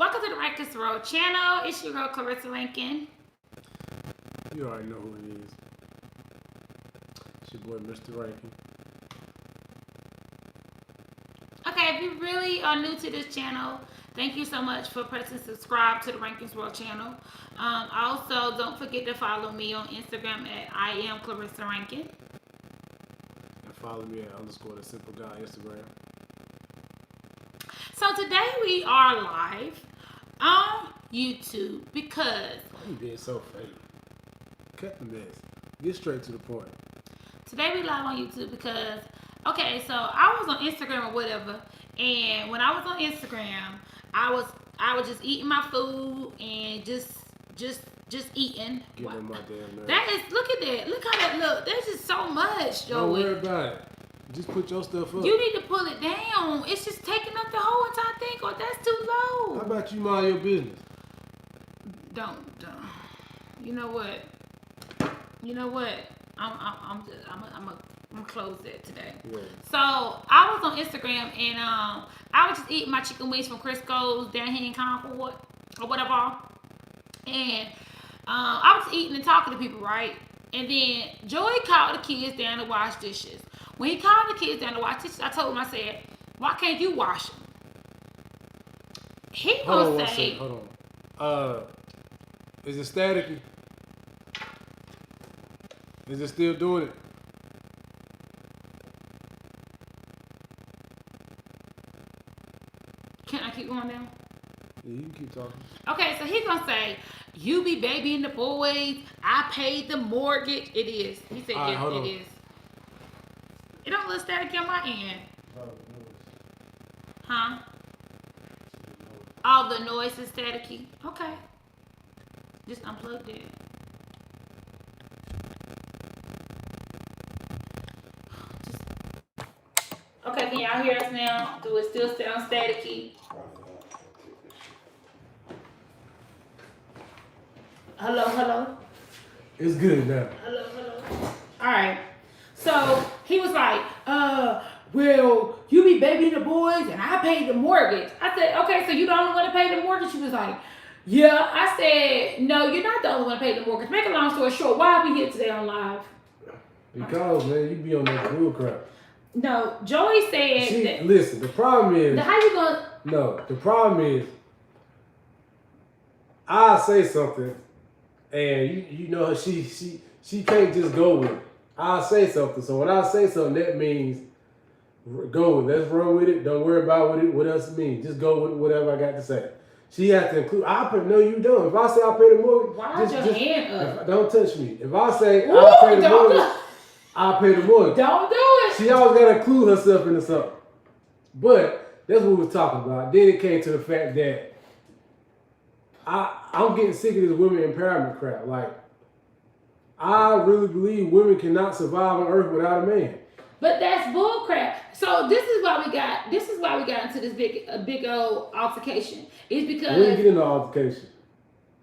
Welcome to the Rankinup Road channel. It's your girl Clarissa Rankin. You already know who it is. It's your boy Mr. Rankin. Okay, if you really are new to this channel, thank you so much for pressing subscribe to the Rankinup Road channel. Also, don't forget to follow me on Instagram at I am Clarissa Rankin. And follow me at _the simple guy Instagram. So today we are live on YouTube because You being so fake. Cut the mess. Get straight to the point. today we live on YouTube because okay, so I was on Instagram or whatever, and when I was on Instagram, I was just eating my food and just eating. Get on my damn nerves. That is, look at that. Look how that look. There's just so much, Joey. Don't worry about it. Just put your stuff up. You need to pull it down. It's just taking up the whole entire thing, or that's too low. How about you mind your business? Don't. You know what? I'm gonna close that today. Yeah. So I was on Instagram and I was just eating my chicken wings from Crisco's down here in Concord or whatever, and I was eating and talking to people, right? And then Joey called the kids down to wash dishes. When he called the kids down to wash dishes, I told him, I said, "Why can't you wash them?" He gonna say, Hold on. Is it staticky? Is it still doing it? "Can I keep going down?" Yeah, you can keep talking. Okay, so he's gonna say, "You be babying the boys. I paid the mortgage." It is. He said, Right, "Yes, hold it on. is." It don't look static on my end, huh? All the noise is staticky. Okay, just unplug that. Okay, can y'all hear us now? Do it still sound staticky? Hello. It's good now. Hello. All right. So he was like, well, you be babying the boys and I paid the mortgage. I said, okay, so you the only one to pay the mortgage? She was like, yeah. I said, no, you're not the only one to pay the mortgage. Make a long story short, why are we here today on live? Because, man, you be on that bull crap. No, Joey said that. Listen, the problem is... How you gonna... No, the problem is, I say something, and you know she can't just go with it. I say something, so when I say something, that means go with it. Let's run with it. Don't worry about what else it means. Just go with whatever I got to say. She has to include. No, you don't. If I say I pay the mortgage, Why is your hand up? Don't touch me. If I say I pay the mortgage, I pay the mortgage. Don't do it. She always got to include herself into something. But that's what we were talking about. Then it came to the fact that I'm getting sick of this women empowerment crap. Like, I really believe women cannot survive on earth without a man. But that's bull crap. So this is why we got into this big old altercation. It's because We didn't get into altercation.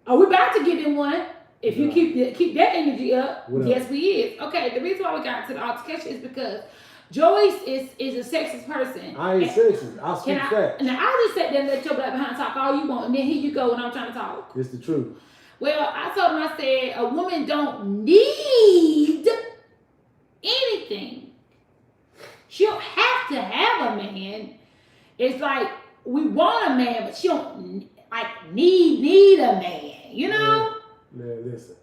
we about to get in one. If you keep that energy up, What yes up? we is. Okay, the reason why we got into the altercation is because Joyce is a sexist person. I ain't sexist. I speak facts. Now I just sat there and let your black behind talk all you want, and then here you go when I'm trying to talk. It's the truth. Well, I told him, I said, a woman don't need anything. She don't have to have a man. It's like we want a man, but she don't like need a man. You know? Man, listen.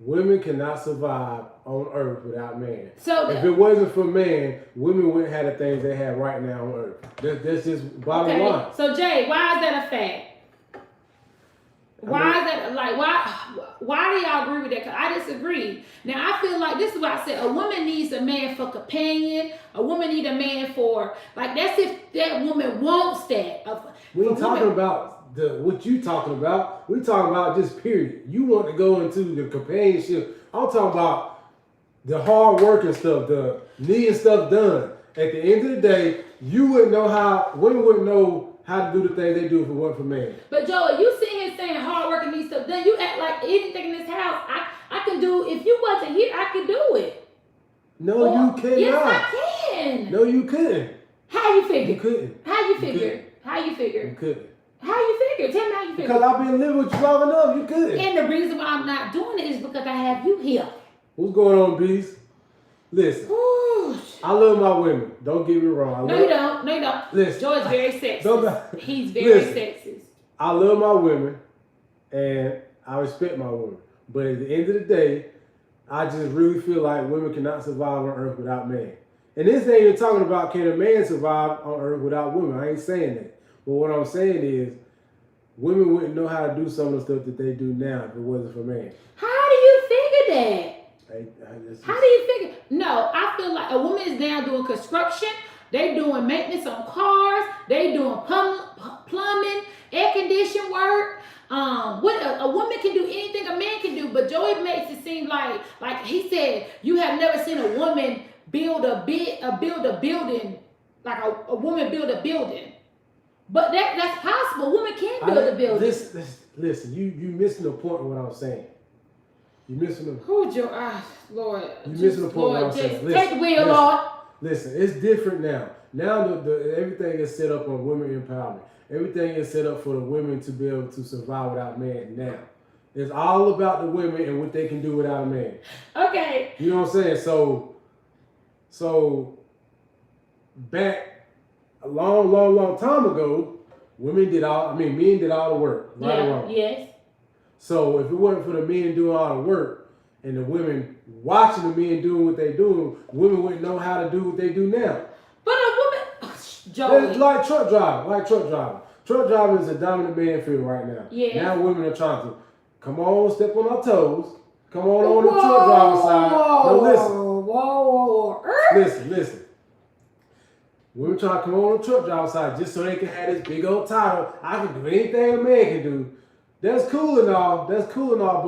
Women cannot survive on earth without man. So if it wasn't for man, women wouldn't have the things they have right now on earth. That's just bottom line. So Jay, why is that a fact? Why do y'all agree with that? Because I disagree. Now I feel like this is what I said. A woman needs a man for companion. A woman needs a man for, like, that's if that woman wants that. We ain't talking about what you talking about. We talking about just period. You want to go into the companionship. I'm talking about the hard work and stuff, the needing stuff done. At the end of the day, women wouldn't know how to do the things they do if it wasn't for men. But Joey, you sitting here saying hard work and these stuff, then you act like anything in this house I can do. If you wasn't here, I could do it. No, you cannot. Yes, I can. No, you couldn't. How you figure? You couldn't. How you figure? How you figure? You couldn't. How you figure? Tell me how you figure. Because I've been living with you long enough. You good. And the reason why I'm not doing it is because I have you here. What's going on, Beast? Listen, Ooh. I love my women. Don't get me wrong. No, you don't. No, you don't. Listen, Joy's very sexist. He's very sexist. I love my women, and I respect my women. But at the end of the day, I just really feel like women cannot survive on Earth without man. And this ain't even talking about can a man survive on Earth without women. I ain't saying that. But what I'm saying is, women wouldn't know how to do some of the stuff that they do now if it wasn't for man. How do you figure that? How do you figure? No, I feel like a woman is now doing construction. They doing maintenance on cars. They doing plumbing, air conditioning work. What a woman can do anything a man can do, but Joey makes it seem like he said, you have never seen a woman build a building, like a woman build a building. But that's possible. A woman can build a building. Listen, you missing the point of what I'm saying. You missing the. Who's your Lord? You missing the point of what I'm saying. Take the wheel, Lord. Listen, it's different now. Now the everything is set up on women empowerment. Everything is set up for the women to be able to survive without man now. It's all about the women and what they can do without a man. Okay. You know what I'm saying? So back a long time ago, men did all the work. Right or wrong? Yes. So if it wasn't for the men doing all the work and the women watching the men doing what they doing, women wouldn't know how to do what they do now. But a woman, Joey. Like truck driving. Truck driving is a dominant man field right now. Yeah. Now women are trying to come on, step on our toes. Come on the truck driver side. No, listen. Women trying to come on the truck driver side just so they can have this big old title. I can do anything a man can do. That's cool and all, but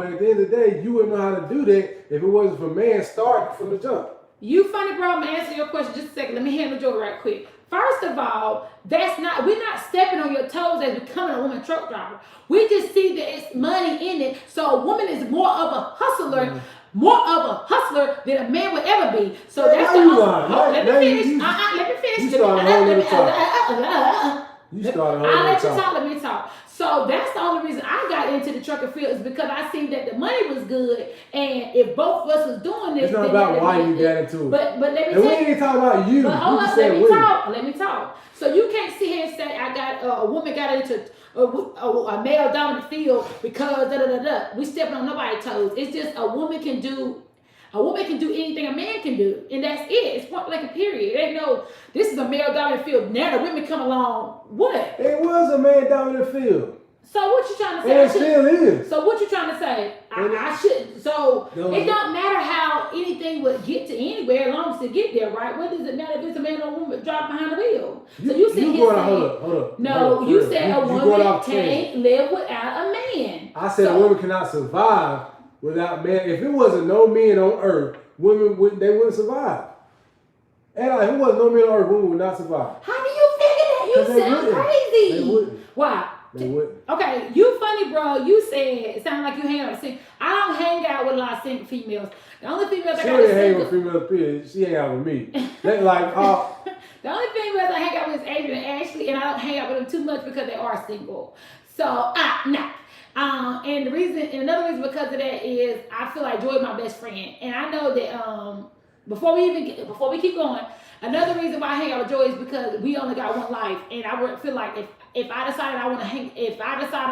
at the end of the day, you wouldn't know how to do that if it wasn't for man starting from the jump. You funny, bro. I'm gonna answer your question just a second. Let me handle Joe right quick. First of all, we're not stepping on your toes as becoming a woman truck driver. We just see that it's money in it. So a woman is more of a hustler, than a man would ever be. So that's the let me finish. You started a whole other talk. Let me talk. So that's the only reason I got into the trucking field is because I seen that the money was good, and if both of us was doing this, it's not about why you got into it. But let me tell you. We ain't talking about you. But hold on, let me talk. So you can't sit here and say I got a woman got into a male dominant field because We stepping on nobody's toes. It's just a woman can do anything a man can do, and that's it. It's point like a period. It ain't no, this is a male dominant field. Now the women come along. What? It was a man dominant field. So what you trying to say? It still is. So what you trying to say? I shouldn't. So it don't matter how anything would get to anywhere as long as it get there, right? What does it matter if it's a man or a woman driving behind the wheel? So you said hold up. No, you said a woman can't live without a man. I said a woman cannot survive without man. If it wasn't no men on earth, women wouldn't survive. And if it wasn't no men on earth, women would not survive. How do you figure that? You sound crazy. They wouldn't. Why? They wouldn't. Okay, you funny, bro. You said it sounded like you hang out with single. I don't hang out with a lot of single females. The only females I got is hang with female peers. She hang out with me. They like the only females I hang out with is Adrian and Ashley, and I don't hang out with them too much because they are single. So nah. And another reason because of that is I feel like Joy is my best friend, and I know that before we keep going, another reason why I hang out with Joy is because we only got one life, and I feel like if I decide I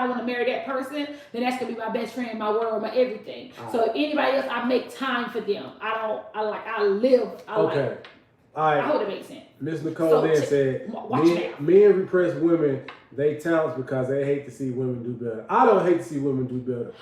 want to marry that person, then that's gonna be my best friend, my world, my everything. So if anybody else, I make time for them. Okay. All right. I hope it makes sense. Miss Nicole said, men repress women, they talents because they hate to see women do better. I don't hate to see women do better.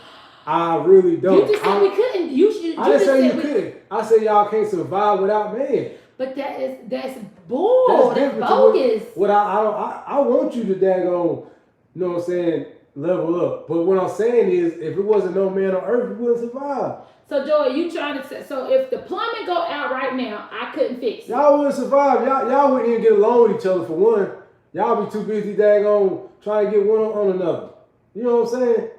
I really don't. You just said we couldn't. I didn't say you couldn't. I said y'all can't survive without men. But that's bull. That's bogus. I want you to daggone, you know what I'm saying, level up. But what I'm saying is, if it wasn't no man on earth, you wouldn't survive. So Joy, you trying to say, so if the plumbing go out right now, I couldn't fix it. Y'all wouldn't survive. Y'all wouldn't even get along with each other for one. Y'all be too busy daggone trying to get one on another. You know what I'm saying?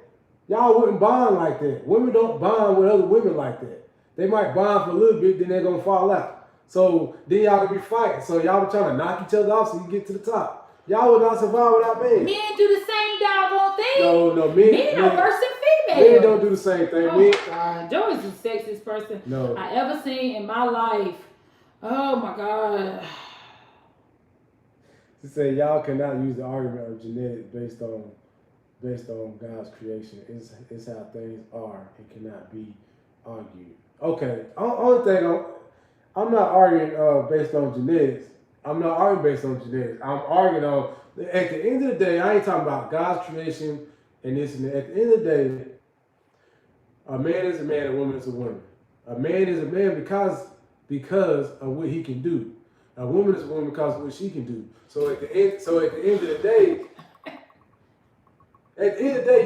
Y'all wouldn't bond like that. Women don't bond with other women like that. They might bond for a little bit, then they're gonna fall out. So then y'all could be fighting. So y'all be trying to knock each other off so you get to the top. Y'all would not survive without men. Men do the same doggone thing. No, Men are worse than females. Men don't do the same thing. Oh Men, my God, Joey's the sexiest person I ever seen in my life. Oh my God. To say y'all cannot use the argument of genetics based on God's creation. It's how things are. It cannot be argued. Okay. Only thing I'm not arguing based on genetics. I'm not arguing based on genetics. I'm arguing on at the end of the day. I ain't talking about God's creation and this and that. At the end of the day, a man is a man, a woman is a woman. A man is a man because of what he can do. A woman is a woman because of what she can do. So at the end of the day,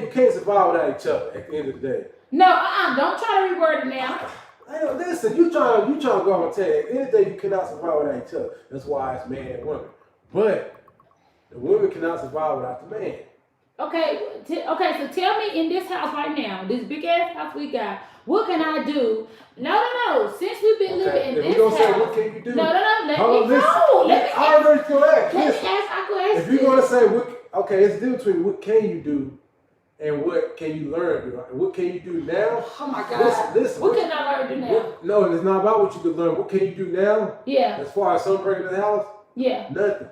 you can't survive without each other. At the end of the day. No, don't try to reword it now. Hey, listen, you trying to go on and tell you, at the end of the day, you cannot survive without each other. That's why it's man and woman. But the woman cannot survive without the man. Okay, so tell me in this house right now, this big ass house we got, what can I do? No. Since we've been living in this house. Say, what can you do? No. Let me I go ask. If you're gonna say it's the difference between what can you do and what can you learn. What can you do now? Oh my God. Listen, what can I learn to do now? No, it's not about what you can learn. What can you do now? Yeah. As far as something breaking the house? Yeah. Nothing.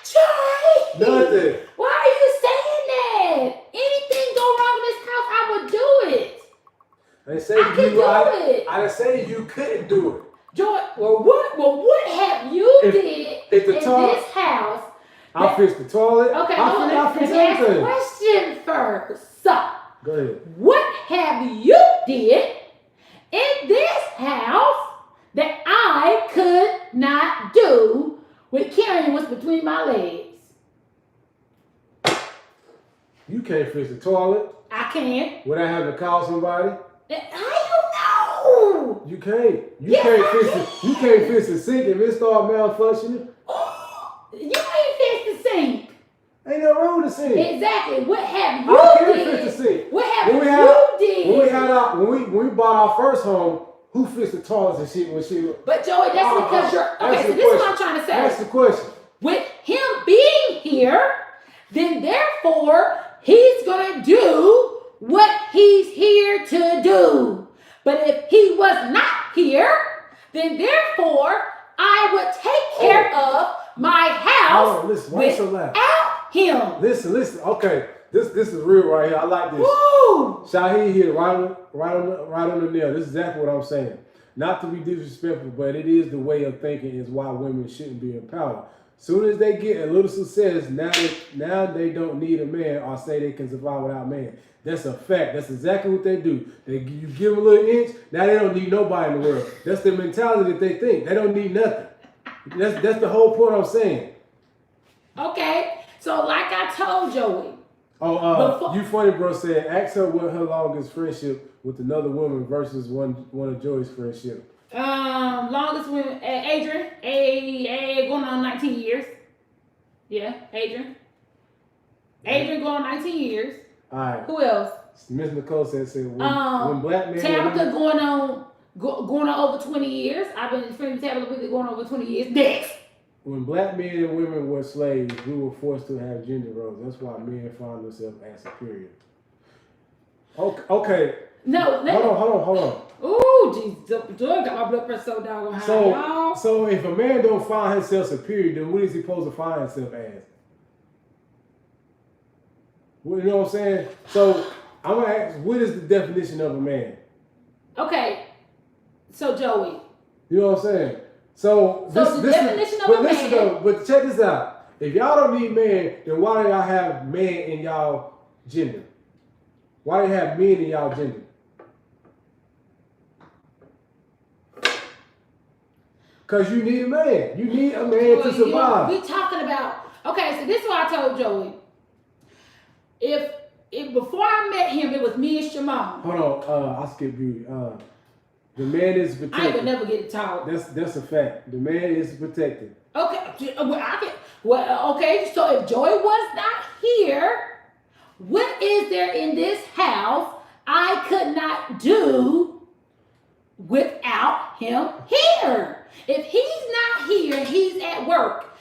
Charlie! Nothing. Why are you saying that? Anything go wrong in this house, I would do it. I didn't say I didn't say you couldn't do it. Joy, what have you did in this house? I'll fix the toilet. Okay, I'll fix everything. Let me ask a question first. So, go ahead. What have you did in this house that I could not do with carrying what's between my legs? You can't fix the toilet. I can't. Without having to call somebody. How you know? You can't. You can't fix the sink if it start malfunctioning. You ain't fix the sink. Ain't nothing wrong with the sink. Exactly. What have you I can't fix the sink. What have you did? When we bought our first home, who fixed the toilets and shit when she? But Joey, that's because you're okay. So this is what I'm trying to say. That's the question. With him being here, then therefore he's gonna do what he's here to do. But if he was not here, then therefore I would take care of my house without him. Listen. Okay, this is real right here. I like this. Woo! Shaheed hit right on the nail. This is exactly what I'm saying. Not to be disrespectful, but it is the way of thinking is why women shouldn't be in power. Soon as they get a little success, now they don't need a man or say they can survive without a man. That's a fact. That's exactly what they do. You give them a little inch, now they don't need nobody in the world. That's the mentality that they think. They don't need nothing. That's the whole point I'm saying. Okay, so like I told Joey. You funny bro said, ask her what her longest friendship with another woman versus one of Joey's friendship. Longest one, Adrian, going on 19 years. Yeah, Adrian. Adrian going on 19 years. All right. Who else? Miss Nicole said when black men. Tabitha going on over 20 years. I've been friends with Tabitha going over 20 years. Next. When black men and women were slaves, we were forced to have gender roles. That's why men find themselves as superior. Okay. No. Hold on. Ooh, jeez. Joy got my blood pressure so down high, y'all. So if a man don't find himself superior, then what is he supposed to find himself as? You know what I'm saying? So I'm going to ask, what is the definition of a man? Okay. So Joey. You know what I'm saying? So the definition of a man. But check this out. If y'all don't need man, then why do y'all have man in y'all gender? Why do you have men in y'all gender? Because you need a man. You need a man to survive. We talking about, okay, so this is what I told Joey. If before I met him, it was me and Shimon. Hold on, I skipped you. The man is protected. I ain't gonna never get it taught. That's a fact. The man is protected. Okay, okay. So if Joey was not here, what is there in this house I could not do without him here? If he's not here, he's at work.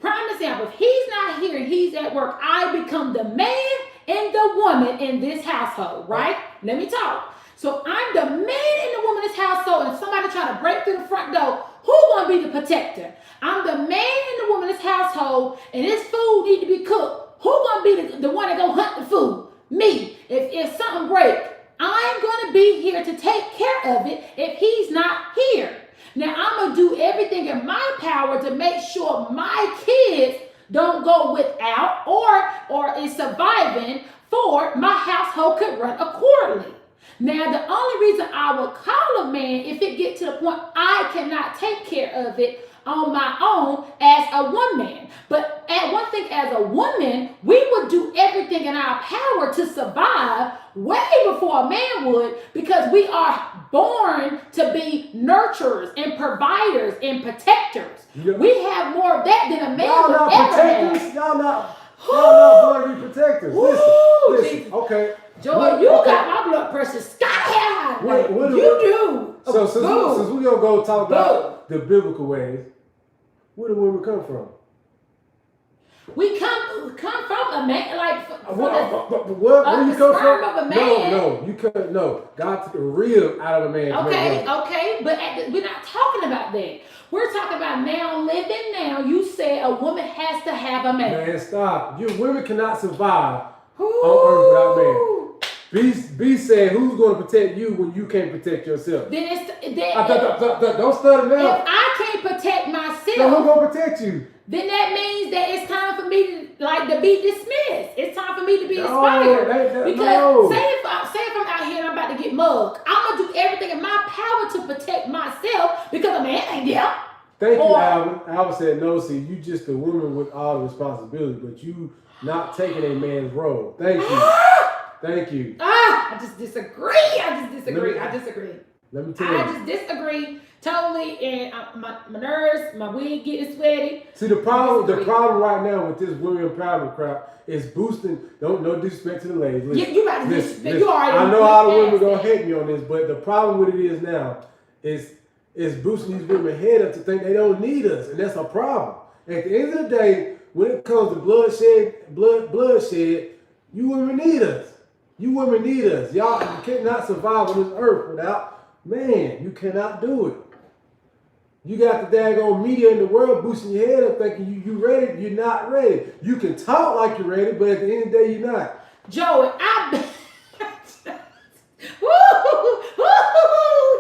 Prime example, if he's not here and he's at work, I become the man and the woman in this household, right? Let me talk. So I'm the man and the woman in this household, and somebody trying to break through the front door, who gonna be the protector? I'm the man and the woman in this household, and this food need to be cooked. Who gonna be the one that go hunt the food? Me. If something break, I'm gonna be here to take care of it if he's not here. Now I'm gonna do everything in my power to make sure my kids don't go without or is surviving, for my household could run accordingly. Now, the only reason I will call a man if it gets to the point I cannot take care of it on my own as a woman. But one thing, as a woman, we would do everything in our power to survive way before a man would, because we are born to be nurturers and providers and protectors. Yep. We have more of that than a man y'all would not ever protectors. have. Y'all not born to be protectors. Listen. Okay. Joy, you got my blood pressure sky high. What you do. So since we're gonna go talk about the biblical ways, where do women come from? We come from a man, like where you come from? Of a man. No, you can't. No, God took a rib out of a man. Okay, but we're not talking about that. We're talking about now living. Now you said a woman has to have a man. Man, stop. You women cannot survive on earth without man. B said, who's going to protect you when you can't protect yourself? Then don't stutter now. If I can't protect myself, so who's going to protect you? Then that means that it's time for me to be dismissed. It's time for me to be inspired. Because say if I'm out here and I'm about to get mugged, I'm gonna do everything in my power to protect myself because a man ain't there. Thank you, Alvin. Alvin said no. See, you just a woman with all the responsibility, but you not taking a man's role. Thank you. Thank you. I just disagree. I disagree. Let me tell you. I just disagree totally, and my nerves, my wig getting sweaty. See, the problem right now with this women empowerment crowd is boosting. No disrespect to the ladies. Listen, you about to disrespect. You already. I know all the women gonna hate me on this, but the problem with it is now is boosting these women head up to think they don't need us, and that's a problem. At the end of the day, when it comes to bloodshed, you women need us. You women need us. Y'all cannot survive on this earth without man. You cannot do it. You got the daggone media in the world boosting your head up thinking you ready. You're not ready. You can talk like you're ready, but at the end of the day, you're not. Joey,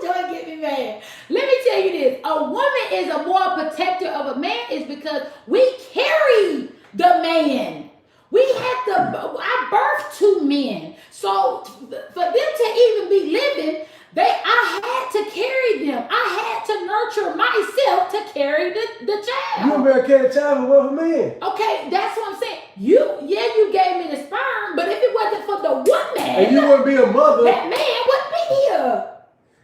Joey get me mad. Let me tell you this. A woman is a more protector of a man is because we carry the man. I birthed two men. So for them to even be living, I had to carry them. I had to nurture myself to carry the child. You better carry the child with a man. Okay, that's what I'm saying. You gave me the sperm, but if it wasn't for the woman, and you wouldn't be a mother, that man wouldn't be here.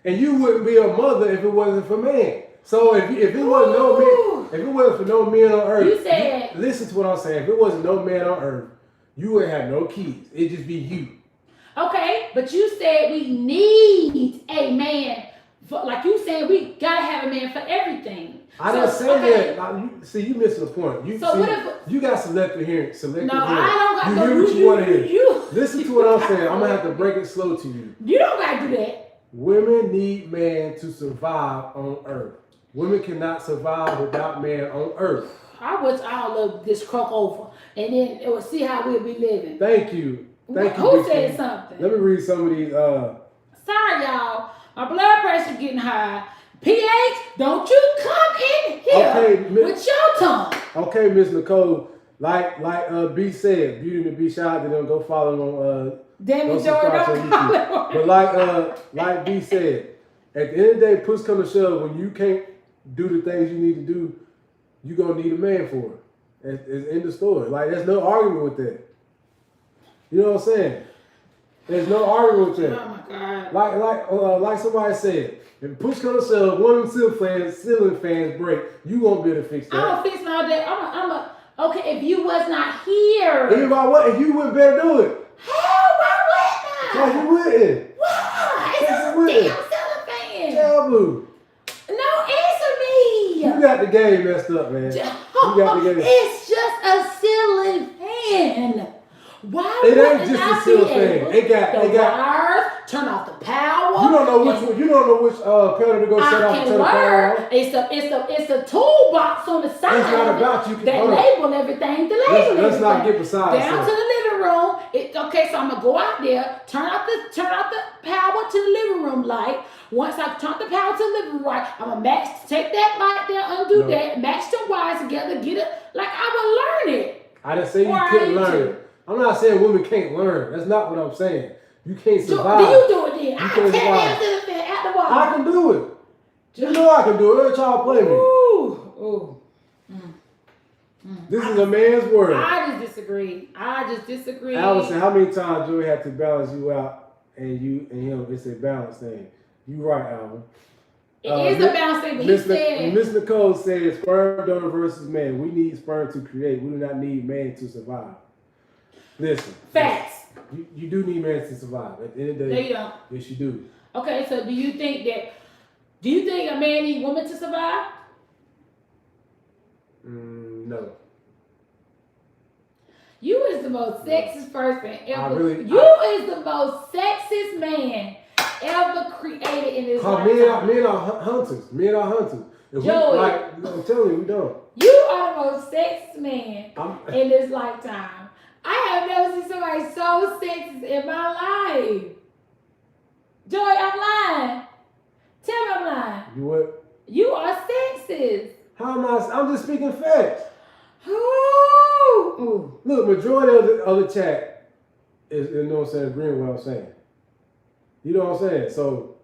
And you wouldn't be a mother if it wasn't for man. So if it wasn't no man, if it wasn't for no men on earth, you said, listen to what I'm saying. If it wasn't no man on earth, you wouldn't have no kids. It'd just be you. Okay, but you said we need a man. Like you said, we gotta have a man for everything. I didn't say that. You missing the point. You got selective hearing. No, I don't got to hear what you want to hear. Listen to what I'm saying. I'm gonna have to break it slow to you. You don't gotta do that. Women need man to survive on earth. Women cannot survive without man on earth. I wish all of this croak over, and then it would see how we'll be living. Thank you. Who said something? Let me read some of these. Sorry, y'all. My blood pressure getting high. PH, don't you come in here with your tongue. Okay, Miss Nicole. Like B said, Beauty and the Beast. Shout out to them. Go follow them on Damn Jordan. But like B said, at the end of the day, push come to shove, when you can't do the things you need to do, you're gonna need a man for it. It's in the story. Like, there's no argument with that. You know what I'm saying? There's no argument with that. Oh my God. Like somebody said, if push come to shove, one of them ceiling fans break, you won't be able to fix that. I'm gonna fix all that. Okay, if you was not here. If you wouldn't better do it. Hell, why wouldn't I? Because you wouldn't. Why? It's a damn ceiling fan. Jabu. No, answer me. You got the game messed up, man. You got to get it. It's just a ceiling fan. Why It wouldn't ain't just I a ceiling be fan. able It got wires, turn off the power. You don't know which one. You don't know which pedal to go set off and turn the power off. It's a toolbox on the side. It's not about you. That label everything. Let's not get beside down to the living room. Okay, so I'm gonna go out there, turn out the power to the living room light. Once I turn the power to the living room light, I'm gonna take that light there, undo that, match the wires together, get it like I would learn it. I didn't say you couldn't learn it. I'm not saying women can't learn. That's not what I'm saying. You can't survive. Do you do it then? You I can't survive. at the wall. I can do it. You know I can do it. Let y'all play me. Ooh. This is a man's world. I just disagree. Allison, how many times Joey had to balance you out and you and him? It's a balance thing. You right, Alvin. It is a balance thing, but he said. Miss Nicole said sperm donor versus man. We need sperm to create. We do not need man to survive. Listen. Facts. You do need man to survive. At the end of the day. No, you don't. Yes, you do. Okay, so do you think a man needs women to survive? No. You is the most sexist person ever. Is the most sexist man ever created in this life. Men are hunters. Men are hunters. Joey, I'm telling you, we don't. You are the most sexist man in this lifetime. I have never seen somebody so sexist in my life. Joey, I'm lying. Tell me I'm lying. You what? You are sexist. How am I? I'm just speaking facts. Ooh. Look, majority of the chat is, you know what I'm saying, agreeing with what I'm saying. You know what I'm saying? So,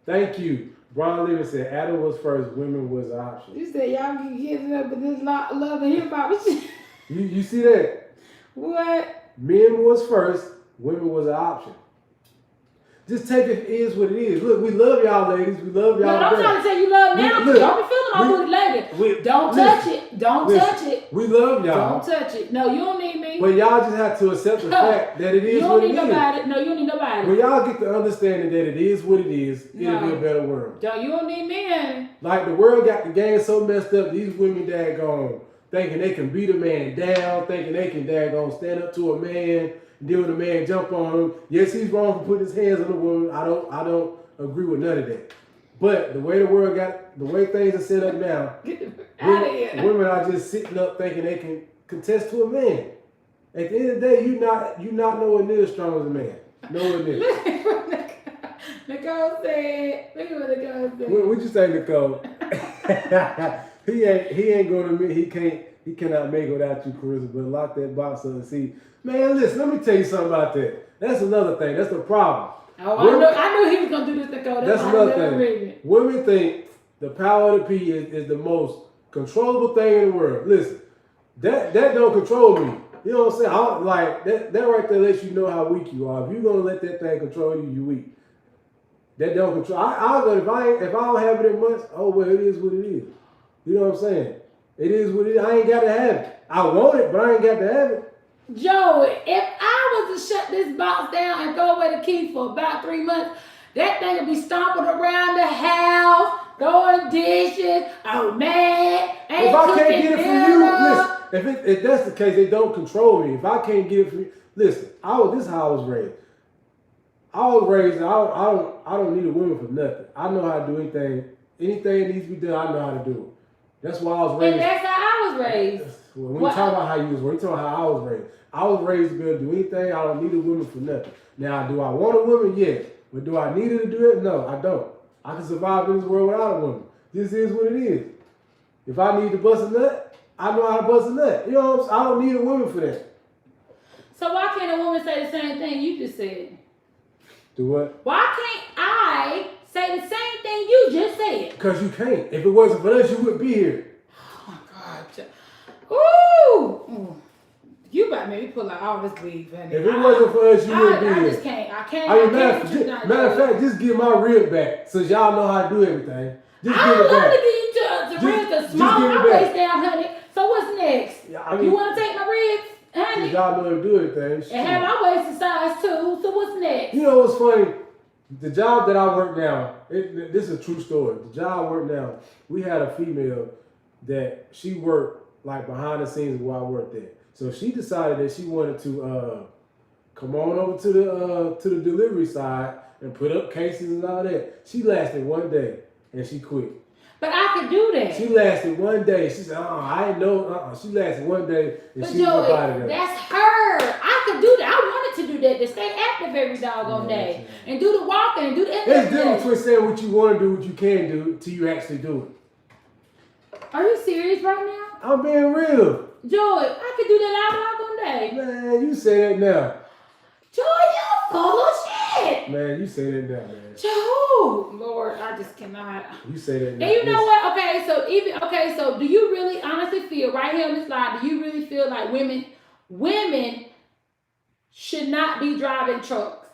thank you. Brian Levy said Adam was first, women was an option. You said y'all can get it up, but there's not love and hip hop. You see that? What? Men was first, women was an option. Just take it is what it is. Look, we love y'all ladies. We love y'all. No, I'm trying to tell you love now. Don't be feeling my booty later. Don't touch it. Don't touch it. We love y'all. Don't touch it. No, you don't need me. But y'all just have to accept the fact that it is what it is. You don't need nobody. No, you don't need nobody. When y'all get the understanding that it is what it is, it'll be a better world. You don't need me, honey. Like the world got the game so messed up, these women daggone thinking they can beat a man down, thinking they can daggone stand up to a man. Then when the man jump on him, yes, he's wrong for putting his hands on the woman. I don't agree with none of that. But the way the world got, the way things are set up now, women are just sitting up thinking they can contest to a man. At the end of the day, you not nowhere near as strong as a man. Nowhere near. Nicole said. Look at what Nicole said. What you say, Nicole? he ain't going to admit he cannot make it without you, Carissa. But lock that box up and see. Man, listen, let me tell you something about that. That's another thing. That's the problem. Oh, I knew he was going to do this, Nicole. That's another thing. Women think the power of the P is the most controllable thing in the world. Listen, that don't control me. You know what I'm saying? Like that right there lets you know how weak you are. If you're going to let that thing control you, you weak. That don't control. I'll go, if I don't have it in months, oh, well, it is what it is. You know what I'm saying? It is what it is. I ain't got to have it. I want it, but I ain't got to have it. Joey, if I was to shut this box down and throw away the key for about 3 months, that thing would be stomping around the house, throwing dishes. I'm mad. If I can't get it from you, listen, if that's the case, they don't control me. If I can't get it from you, listen, this is how I was raised. I don't need a woman for nothing. I know how to do anything. Anything that needs to be done, I know how to do it. That's why I was raised. And that's how I was raised. Well, when you talk about how you was raised, you talk about how I was raised. I was raised to be able to do anything. I don't need a woman for nothing. Now, do I want a woman? Yes. But do I need her to do it? No, I don't. I can survive in this world without a woman. This is what it is. If I need to bust a nut, I know how to bust a nut. You know what I'm saying? I don't need a woman for that. So why can't a woman say the same thing you just said? Do what? Why can't I say the same thing you just said? Because you can't. If it wasn't for us, you wouldn't be here. Oh my God. Ooh. You about to make me pull out all this weed, honey. If it wasn't for us, you wouldn't be here. I just can't. I can't. Matter of fact, just give my rib back since y'all know how to do everything. Just I give it love back. to give you to ribs to small my waist down, honey. So what's next? Yeah, you want to take my ribs, honey? Y'all know how to do everything. And have my waist the size too. So what's next? You know what's funny? The job that I work now, this is a true story. The job I work now, we had a female that she worked like behind the scenes where I worked at. So she decided that she wanted to come on over to the delivery side and put up cases and all that. She lasted one day and she quit. But I could do that. She lasted one day. She said, I didn't know. She lasted one day and But she was Joey, out of there. that's her. I could do that. I wanted to do that, to stay active every doggone day. And do the walking and do the It's different between saying what you want to do, what you can do, till you actually do it. Are you serious right now? I'm being real. Joey, I could do that all doggone day. Man, you say that now. Joey, you're full of shit. Man, you say that now, man. Joe, Lord, I just cannot. You say that now. And you know what? Okay, so do you really honestly feel right here on this slide? Do you really feel like women should not be driving trucks?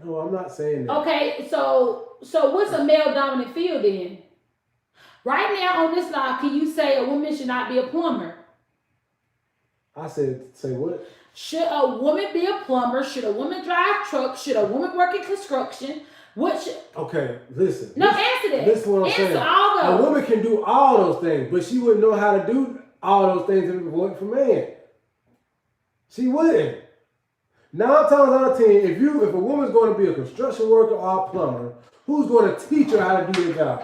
No, I'm not saying that. Okay, so what's a male dominant field then? Right now on this slide, can you say a woman should not be a plumber? I said, say what? Should a woman be a plumber? Should a woman drive trucks? Should a woman work in construction? What should... Okay, listen. No, answer that. Listen what I'm saying. Answer all those. A woman can do all those things, but she wouldn't know how to do all those things if it wasn't for man. She wouldn't. 9 times out of 10, if a woman's going to be a construction worker or a plumber, who's going to teach her how to do their job?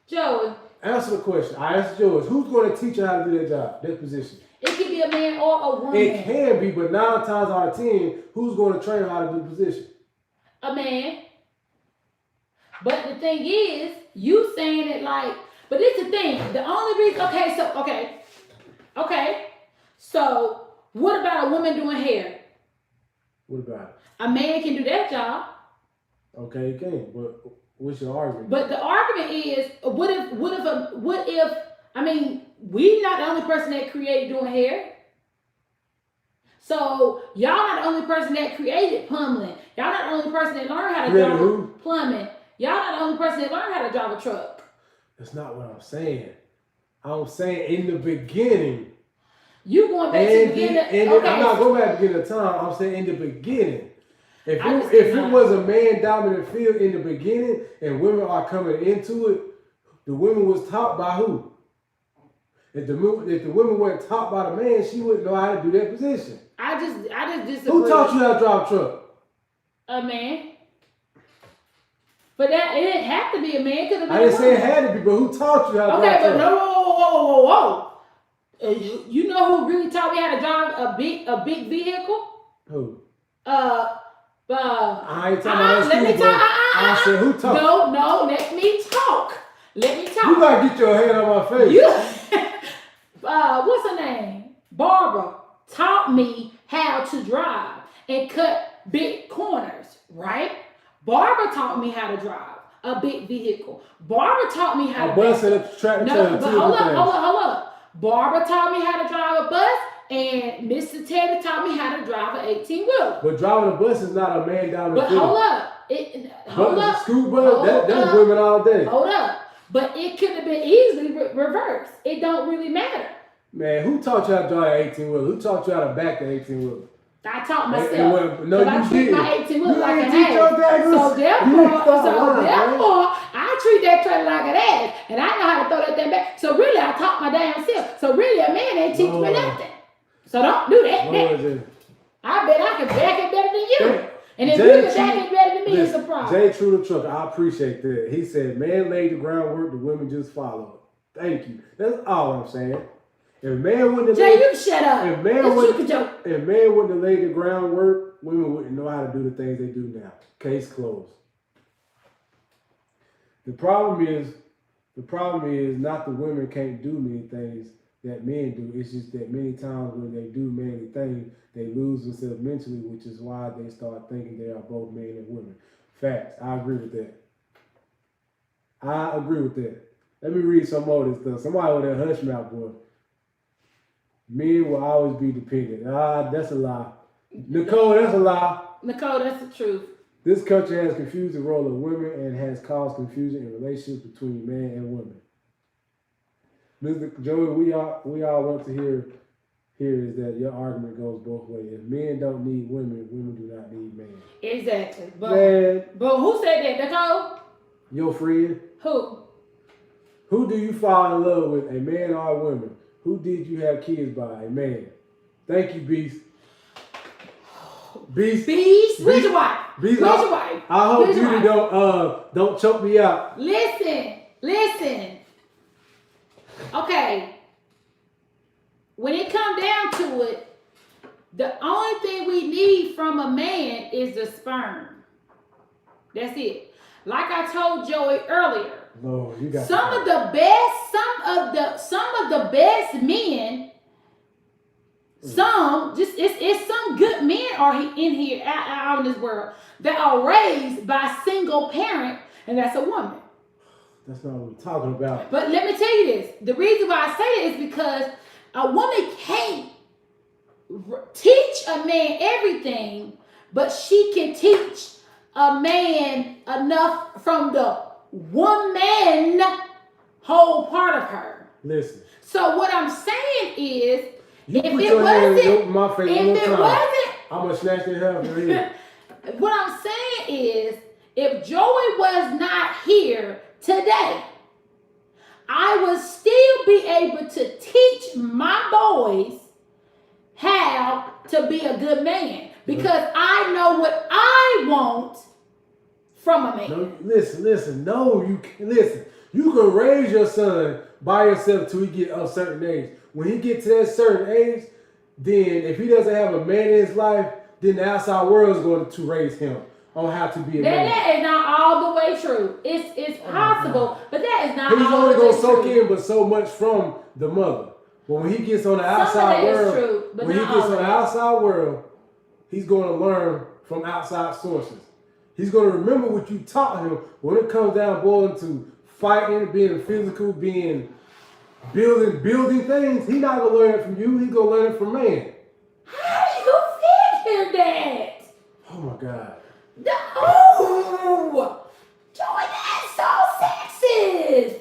Joey. Answer the question. I asked yours. Who's going to teach her how to do their job, their position? It could be a man or a woman. It can be, but 9 times out of 10, who's going to train her how to do the position? A man. But the thing is, you saying it like, but it's the thing. The only reason, okay. So, what about a woman doing hair? What about it? A man can do that job. Okay, you can, but what's your argument? But the argument is, what if, I mean, we not the only person that created doing hair. So, y'all not the only person that created plumbing. Y'all not the only person that learned how to drive plumbing. Y'all not the only person that learned how to drive a truck. That's not what I'm saying. I'm saying in the beginning. You going back to the beginning. Okay. I'm not going back to the beginning of time. I'm saying in the beginning. If it was a man-dominant field in the beginning and women are coming into it, the women was taught by who? If the women weren't taught by the man, she wouldn't know how to do that position. I just disagree. Who taught you how to drive a truck? A man. But it didn't have to be a man. I didn't say it had to be, but who taught you how to drive a truck? Okay, but whoa. You know who really taught me how to drive a big vehicle? Who? I ain't talking about let me talk. I said, who taught? No, let me talk. You gotta get your hand on my face. What's her name? Barbara taught me how to drive and cut big corners, right? Barbara taught me how to drive a big vehicle. Barbara taught me how to bus and a tractor trailer. But hold up. Barbara taught me how to drive a bus, and Mr. Teddy taught me how to drive an 18-wheeler. But driving a bus is not a man down the field. But hold up. Scoot bus, that's women all day. Hold up. But it could have been easily reversed. It don't really matter. Man, who taught you how to drive an 18-wheeler? Who taught you how to back the 18-wheeler? I taught myself. No, you I treat didn't. my 18-wheeler like an teach your ass. So therefore, line, I treat that trailer like an ass. And I know how to throw that thing back. So really, I taught my damn self. So really, a man ain't teach me nothing. So don't do that. I bet I can back it better than you. And if you can back it better than me, it's a problem. Jay True the Trucker, I appreciate that. He said, man laid the groundwork, the women just followed. Thank you. That's all I'm saying. If man wouldn't have Jay, you shut up. If man wouldn't have laid the groundwork, women wouldn't know how to do the things they do now. Case closed. The problem is not the women can't do many things that men do. It's just that many times when they do many things, they lose themselves mentally, which is why they start thinking they are both men and women. Facts. I agree with that. Let me read some more of this stuff. Somebody over there hush mouth, boy. Men will always be dependent. That's a lie. Nicole, that's a lie. Nicole, that's the truth. This culture has confused the role of women and has caused confusion in relationships between men and women. Mr. Joey, we all want to hear here is that your argument goes both ways. If men don't need women, women do not need men. Exactly. Man, But who said that? Nicole? your friend. Who? Who do you fall in love with, a man or a woman? Who did you have kids by? A man. Thank you, Beast. Beast. Beast? Where's your wife? Beast. Where's your wife? I hope Where's you your wife? don't choke me out. Listen. Okay. When it comes down to it, the only thing we need from a man is the sperm. That's it. Like I told Joey earlier, Lord, you got some of the best men, it's some good men are in here out in this world that are raised by a single parent, and that's a woman. That's not what we're talking about. But let me tell you this. The reason why I say it is because a woman can't teach a man everything, but she can teach a man enough from the woman whole part of her. Listen. So what I'm saying is, You if put it your hand wasn't, in my face if one it time, wasn't, I'm going to snatch that hair from your head. what I'm saying is, if Joey was not here today, I would still be able to teach my boys how to be a good man because I know what I want from a man. No, listen. No, listen. You can raise your son by yourself till he get of a certain age. When he get to that certain age, then if he doesn't have a man in his life, then the outside world is going to raise him on how to be a man. That is not all the way true. It's possible, but that is not He's all only the way going to soak true. in but so much from the mother. But when he gets on the Some of outside that is world, true, but when he not gets all on of the it. outside world, he's going to learn from outside sources. He's going to remember what you taught him when it comes down boiling to fighting, being physical, being building things. He's not going to learn it from you. He's going to learn it from man. How do you figure that? Oh my God. No! Joey, that's so sexist!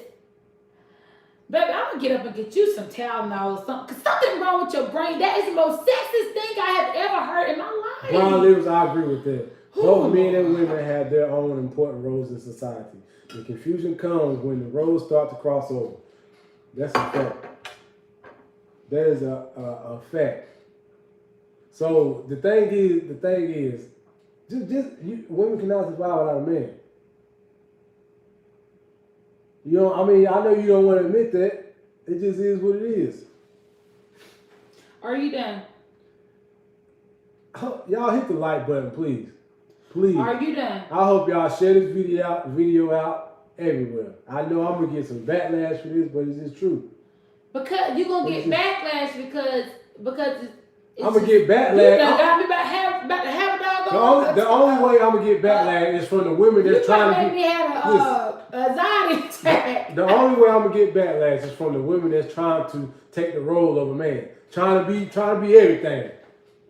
Baby, I'm gonna get up and get you some Tylenol or something. Cause something wrong with your brain. That is the most sexist thing I have ever heard in my life. Brown livers, I agree with that. Both men and women have their own important roles in society. The confusion comes when the roles start to cross over. That's a fact. That is a fact. So the thing is, women cannot survive without a man. You know, I mean, I know you don't want to admit that. It just is what it is. Are you done? Y'all hit the like button, please. Please. Are you done? I hope y'all share this video out everywhere. I know I'm gonna get some backlash for this, but it's just true. Because you're gonna get backlash because it's I'm gonna get backlash. You done got me about to have a dog. The only way I'm gonna get backlash is from the women that's trying to make me have a anxiety attack. The only way I'm gonna get backlash is from the women that's trying to take the role of a man, trying to be everything,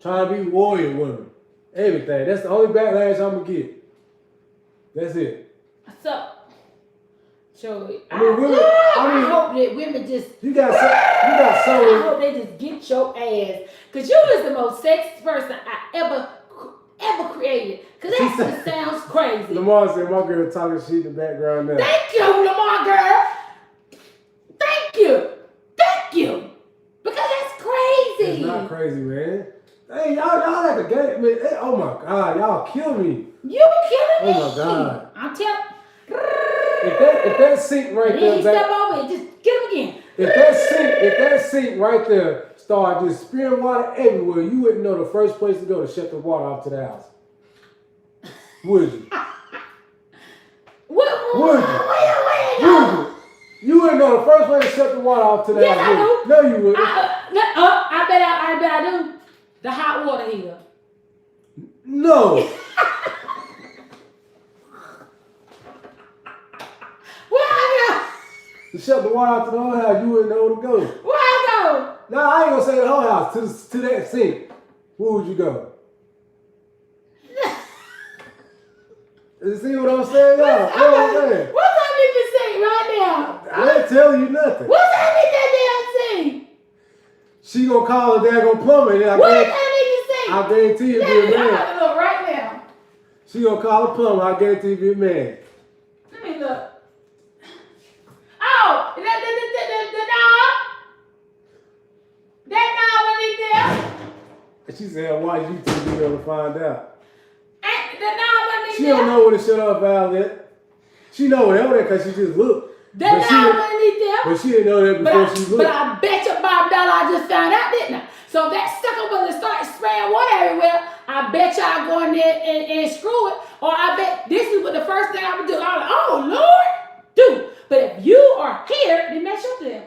trying to be warrior women, everything. That's the only backlash I'm gonna get. That's it. So, Joey, I mean, I hope that women just you got I someone. hope they just get your ass, cause you is the most sexy person I ever created. Cause that just sounds crazy. Lamar said my girl talking shit in the background now. Thank you, Lamar girl. Thank you. Because that's crazy. It's not crazy, man. Hey, y'all like the game, man. Hey, oh my God, y'all kill me. You killing me. Oh my God. I'm telling. If that sink right And there, then he step over and just get him again. if that sink right there start just spewing water everywhere, you wouldn't know the first place to go to shut the water off to the house. Would you? Would you? You wouldn't know the first way to shut the water off to the house. I do. No, you wouldn't. I bet I do. The hot water heater. No. Where I To shut the water out to the whole house, you wouldn't know where to go. go? Where I No, I ain't gonna say the whole house. To that sink. Where would you go? You see what I'm saying, y'all? What I'm saying? What's underneath the sink right now? I ain't telling you nothing. What's underneath that damn sink? She gonna call a daggone plumber. And What did that nigga say? I guarantee you Let be me, a I'm man. about to look right now. She gonna call a plumber. I guarantee you be a man. Let me look. Oh, the dog. That dog wasn't there. And she said, "Why you two be able to find out?" And the dog wasn't She there. don't know where to shut off valve at. She know where that because she just looked. The dog wasn't there. But she didn't know that before she But looked. I bet you $5 I just found out, didn't I? So that sucker was to start spraying water everywhere. I bet you I go in there and screw it. Or I bet this is what the first thing I would do. I'm like, oh Lord, dude. But if you are here, then that's your thing.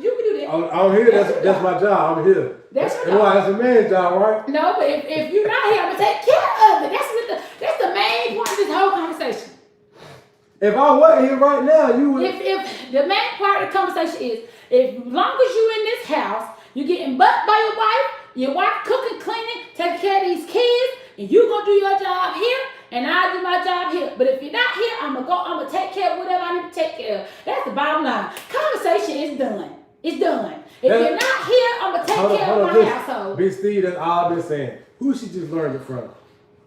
You can do that. I'm here. That's my job. I'm here. That's your And why? That's a man's job, right? No, but if you're not here, I'm gonna take care of it. That's the main point of this whole conversation. If I wasn't here right now, you would. If the main part of the conversation is, as long as you in this house, you're getting bucked by your wife cooking, cleaning, taking care of these kids, and you gonna do your job here, and I do my job here. But if you're not here, I'm gonna take care of whatever I need to take care of. That's the bottom line. Conversation is done. It's done. If you're not here, I'm gonna take care of my household. Big Steve, that's all I've been saying. Who she just learned it from?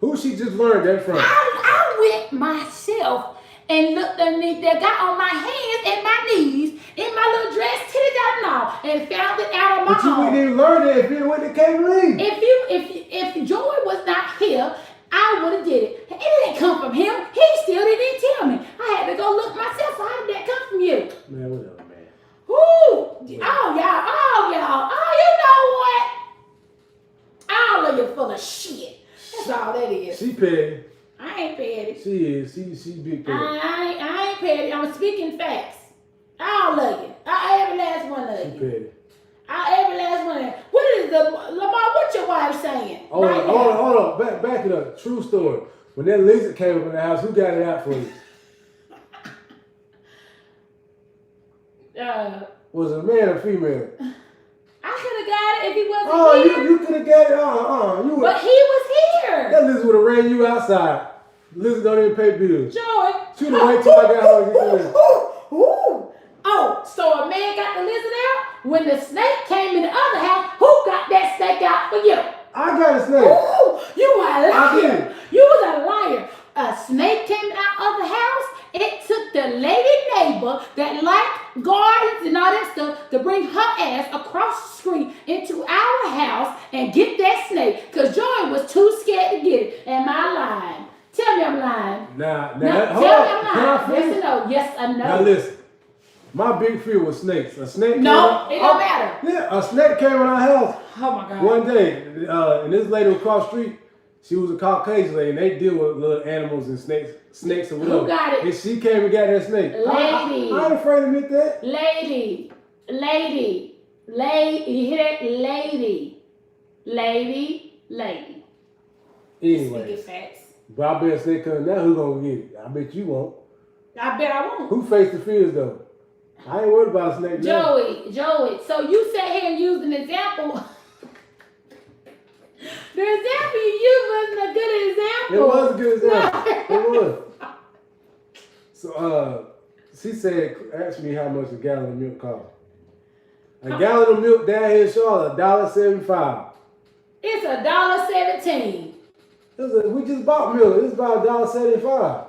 Who she just learned that from? I went myself and looked underneath there, got on my hands and my knees in my little dress, titties out and all, and found it out on my But you own. wouldn't even learn it if you went to Kathleen. If Joey was not here, I would have did it. It didn't come from him. He still didn't tell me. I had to go look myself. So how did that come from you? Man, whatever, man. Woo! Oh y'all. Oh, you know what? All of you full of shit. That's all that is. She petty. I ain't petty. She is. She big petty. I ain't petty. I'm speaking facts. All of you. Every last one of She you. petty. Every last one of you. What is Lamar? What your wife saying? Hold right on. Back it up. True story. When that lizard came up in the house, who got it out for you? Was it a man or female? I could have got it if he wasn't Oh, here. you could have got it. But he was here. That lizard would have ran you outside. Lizard don't even pay bills. Joy. She would have waited till I got home. Oh, so a man got the lizard out? When the snake came in the other house, who got that snake out for you? I got a snake. Ooh, you were a I did. liar. You was a liar. A snake came out of the house. It took the lady neighbor that liked gardens and all that stuff to bring her ass across the street into our house and get that snake. Because Joy was too scared to get it. Am I lying? Tell me I'm lying. Nah, No, hold tell on. me I'm Can I lying. finish? Yes or no? Yes or no? Now listen. My big fear was snakes. A snake. No, it don't matter. Yeah, a snake came in our house Oh my God. one day, and this lady across the street, she was a Caucasian lady, and they deal with little animals and snakes and whatever. Who got it? And she came and got that snake. Lady. I ain't afraid to admit that. Lady. You hear that? Lady. Speaking Anyway, facts. but I bet a snake coming now, who gonna get it? I bet you won't. I bet I won't. Who faced the fears though? I ain't worried about a snake now. Joey. So you sat here and used an example. The example you used wasn't a good example. It was a good example. It was. So she said, asked me how much a gallon of milk costs. A gallon of milk down here in Charlotte, $1.75. It's $1.17. We just bought milk. It's about $1.75.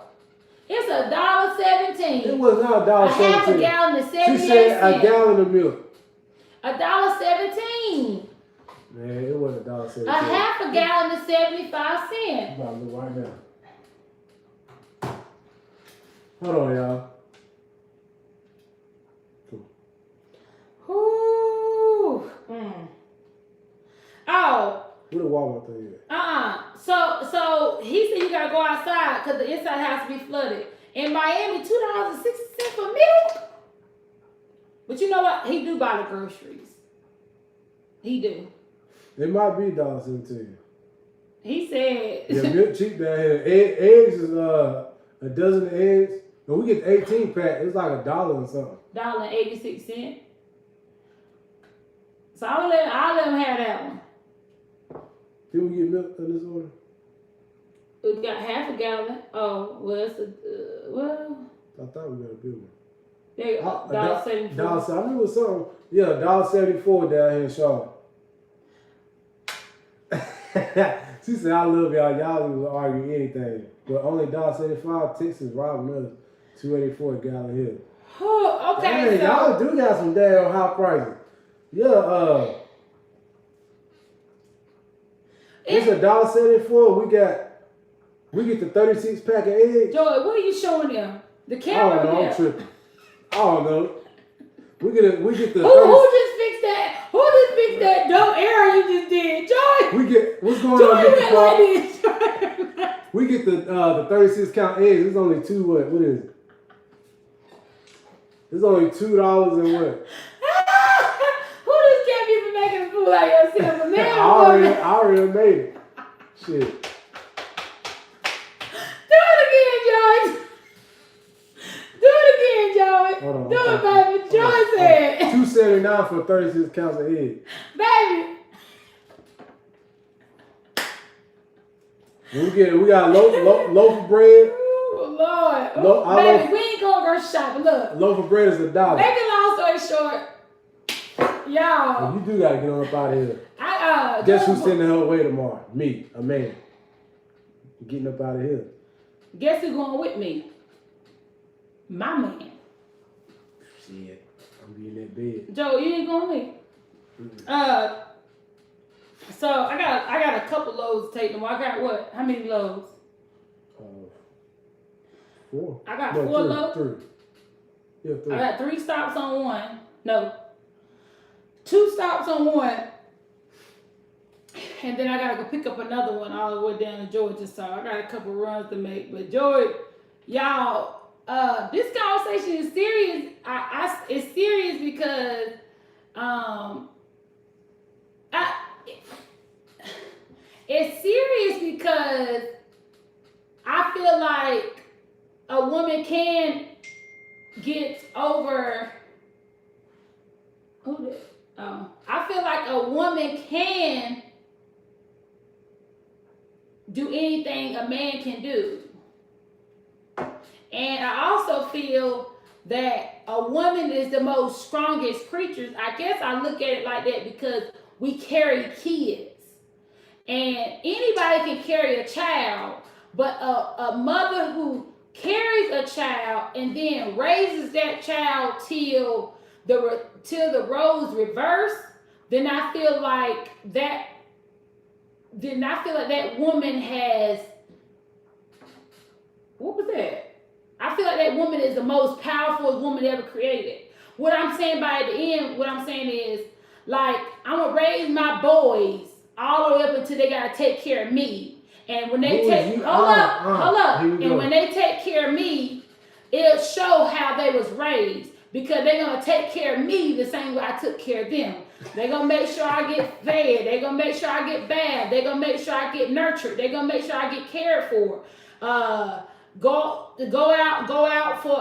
It's $1.17. It was not A half a $1.17. gallon is 78 She said a cents. gallon of milk. $1.17. Man, it wasn't $1.17. A half a gallon is 75 cents. I'm about to look right now. Hold on, y'all. Ooh. Oh. Where the Walmart thing at? So he said you gotta go outside because the inside has to be flooded. In Miami, $2.60 for milk. But you know what? He do buy the groceries. He do. It might be $1.17. He said. Yeah, milk cheap down here. Eggs is a dozen of eggs. When we get the 18 pack, it's like $1 or something. $1.86. So I'll let him have that one. Did we get milk in this order? We got half a gallon. Oh, well, it's I thought we got a big one. there you go. $1.74. $1.74. I knew it was something. Yeah, $1.74 down here in Charlotte. She said, I love y'all. Y'all will argue anything. But only $1.75, Texas robbing us. 284 a gallon here. Oh, okay, Dang, so y'all do got some damn high prices. Yeah, it's $1.74. We get the 36 pack of eggs. Joey, what are you showing them? The I camera? don't know, there? I'm tripping. I don't know. We get the Who just fixed that? Who just fixed that dumb error you just did? Joey! we get what's going Joey on, Mickey went Clark? like this. We get the 36 count eggs. It's only what is it? It's only $2 and what? Who just kept you from making a fool out of yourself? A man I or woman? already made it. Shit. Do it again, Joey. Do it again, Joey. Hold on. Do it, baby. Joey said. $2.79 for 36 counts of eggs. Baby. We got loaf of bread. Oh, Lord. Lo- Baby, we ain't going grocery shopping. Look. A loaf of bread is $1. Make a long story short, y'all. You do gotta get on up out of here. Joey, Guess who's sending her away tomorrow? Me, a man. Getting up out of here. Guess who's going with me? My man. Shit, I'm be in that bed. Joe, you ain't going with me. So I got a couple loads to take tomorrow. I got what? How many loads? 4. I got No, 4 loads. 3. Yeah, 3. I got 3 stops on one. No, 2 stops on one. And then I gotta go pick up another one all the way down to Georgia. So I got a couple runs to make. But Joy, y'all, this conversation is serious. It's serious because it's serious because I feel like a woman can get over. I feel like a woman can do anything a man can do. And I also feel that a woman is the most strongest creatures. I guess I look at it like that because we carry kids. And anybody can carry a child, but a mother who carries a child and then raises that child till the roles reverse, then I feel like that woman has, what was that? I feel like that woman is the most powerful woman ever created. What I'm saying by the end, what I'm saying is, like, I'm gonna raise my boys all the way up until they gotta take care of me. And when they hold up. And when they take care of me, it'll show how they was raised. Because they're gonna take care of me the same way I took care of them. They're gonna make sure I get fed. They're gonna make sure I get bathed. They're gonna make sure I get nurtured. They're gonna make sure I get cared for. Go out for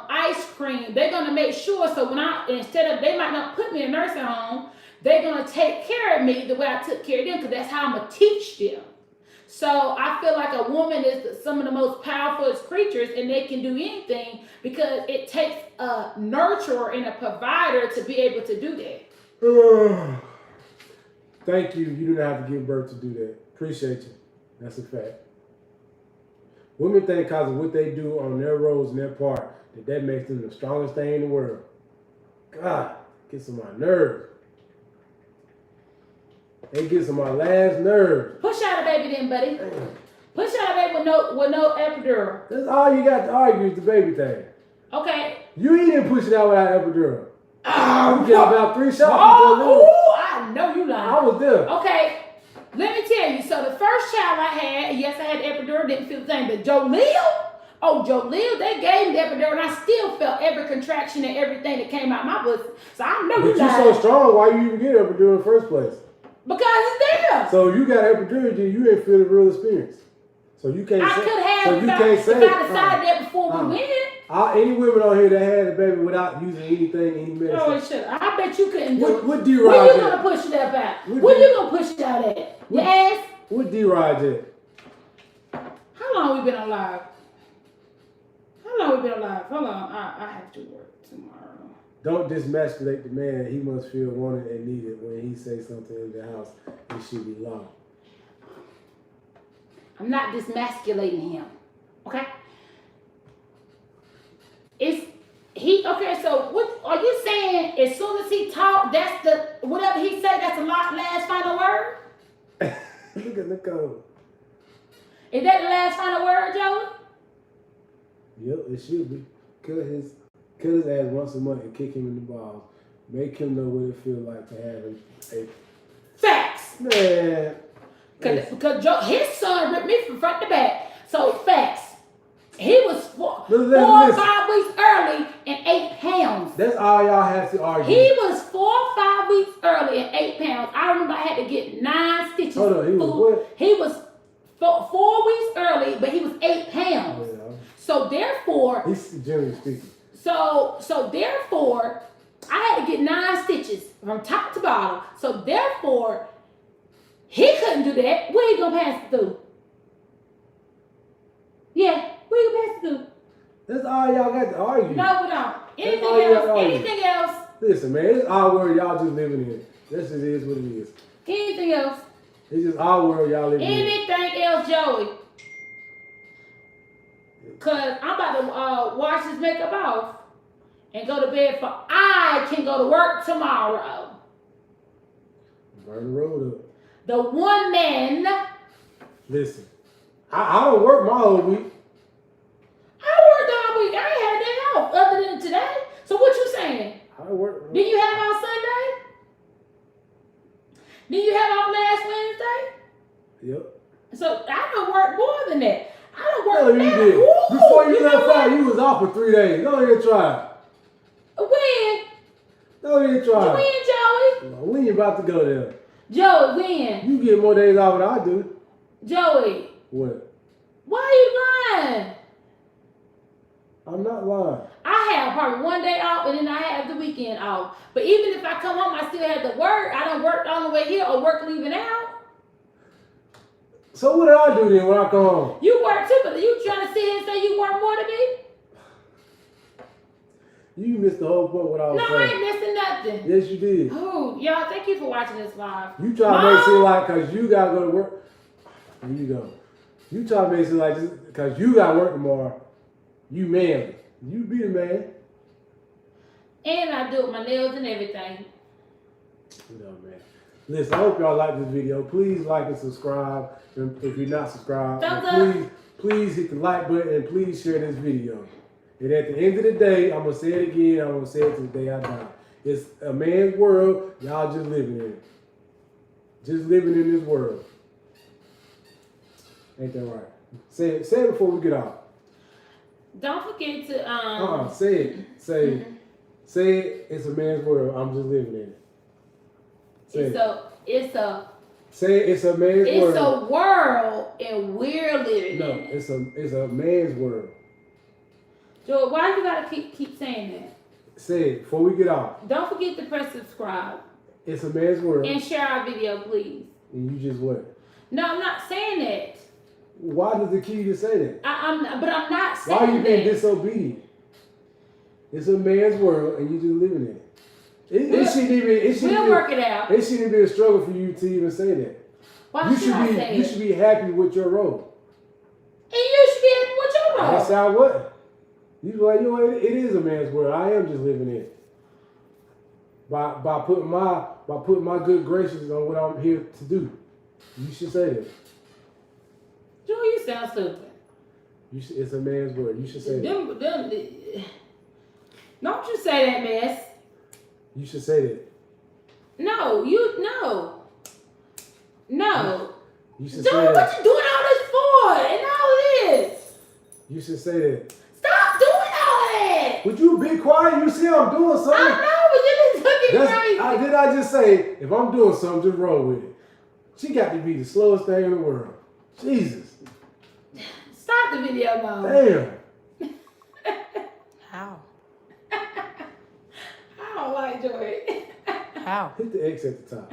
ice cream. They're gonna make sure. So when they might not put me in a nursing home, they're gonna take care of me the way I took care of them, because that's how I'm gonna teach them. So I feel like a woman is some of the most powerful creatures, and they can do anything because it takes a nurturer and a provider to be able to do that. Thank you. You didn't have to give birth to do that. Appreciate you. That's a fact. Women think because of what they do on their roles and their part, that makes them the strongest thing in the world. God, gets on my nerves. It gets on my last nerve. Push out a baby then, buddy. Push out a baby with no epidural. That's all you got to argue is the baby thing. Okay. You didn't push it out without epidural. Oh, you got about 3 shots. I know you lying. I was there. Okay. Let me tell you. So the first child I had, yes, I had epidural, didn't feel the same. But Jolene, they gave me the epidural, and I still felt every contraction and everything that came out my pussy. So I know you lying. But you're so strong, why you even get epidural in the first place? Because it's there. So you got epidural, you didn't feel the real experience. So you can't say. I could have if I decided that before we went. Any women on here that had a baby without using anything, any medicine. Oh, shit. I bet you couldn't do it. What D-Rod Where you going to push it up at? Where you going to push it out at? Your ass? What D-Rod at? How long we been alive? Hold on. I have to work tomorrow. Don't dismasculate the man. He must feel wanted and needed when he says something in the house. It should be loud. I'm not dismasculating him. Okay? Okay, so what are you saying? As soon as he talk, that's the whatever he say, that's the last final word? Look at the code. Is that the last final word, Joey? Yep, it should be. Cut his ass once a month and kick him in the balls. Make him know what it feels like to have a Facts. man. Because his son ripped me from front to back. So facts. He was four or 5 weeks early and 8 pounds. That's all y'all have to argue. He was 4 or 5 weeks early and 8 pounds. I remember I had to get 9 stitches. Hold on, he was what? He was 4 weeks early, but he was 8 pounds. Oh, yeah. So therefore, He's generally speaking. So therefore, I had to get 9 stitches from top to bottom. So therefore, he couldn't do that. Where he gonna pass it through? Yeah, where you gonna pass it through? That's all y'all got to argue. No, we don't. Anything else? Listen, man, it's our world y'all just living in. This just is what it is. Anything else? It's just our world y'all living in. Anything else, Joey? Cause I'm about to wash his makeup off and go to bed for I can go to work tomorrow. Burn the road up. The one man. Listen, I don't work my whole week. I worked all week. I ain't had a day off other than today. So what you saying? I work. Did you have off Sunday? Did you have off last Wednesday? Yep. So I don't work more than that. I don't No, work you that. did. Ooh, Before you know left what? out, you was off for 3 days. Go ahead and try. When? Go ahead and try. When, Joey? When you about to go there? Joey, when? You get more days off than I do. Joey, What? why are you lying? I'm not lying. I have probably 1 day off and then I have the weekend off. But even if I come home, I still have to work. I don't work on the way here or work leaving out. So what did I do then when I come home? You work too, but you trying to sit here and say you work more than me? You missed the whole point what I was No, I saying. ain't missing nothing. Yes, you did. Oh, y'all, thank you for watching this live. You try to make it seem like because you got to go to work. There you go. You try to make it seem like just because you got to work tomorrow, you manly. You be the man. And I do it with my nails and everything. No, man. Listen, I hope y'all like this video. Please like and subscribe. And if you're not subscribed, please hit the like button and please share this video. And at the end of the day, I'm going to say it again. I'm going to say it to the day I die. It's a man's world. Y'all just living in it. Just living in this world. Ain't that right? Say it before we get out. Don't forget to Say it. Say it. It's a man's world. I'm just living in it. Say it. Say it. It's a man's world. It's a world and we're living No, in it. it's a man's world. Joe, why you gotta keep saying that? Say it before we get off. Don't forget to press subscribe. It's a man's world. And share our video, please. And you just what? No, I'm not saying that. Why does the key to say that? But I'm not saying Why are you being that. disobedient? It's a man's world and you just living in it. We'll work it out. It shouldn't be a struggle for you to even say that. Why should I say it? You should be happy with your role. And you should be happy with your role. That's how what? You like, it is a man's world. I am just living in it. By putting my good graces on what I'm here to do. You should say that. Joe, you sound stupid. It's a man's world. You should say that. Don't you say that mess. You should say that. No. You should Joe, say that. what you doing all this for? And all this? You should say that. Stop doing all that. Would you be quiet? You see I'm doing something. I know, but you just looking crazy. Did I just say, if I'm doing something, just roll with it. She got to be the slowest thing in the world. Jesus. Stop the video, Mom. Damn. How? I don't like Joy. How? Hit the X at the top.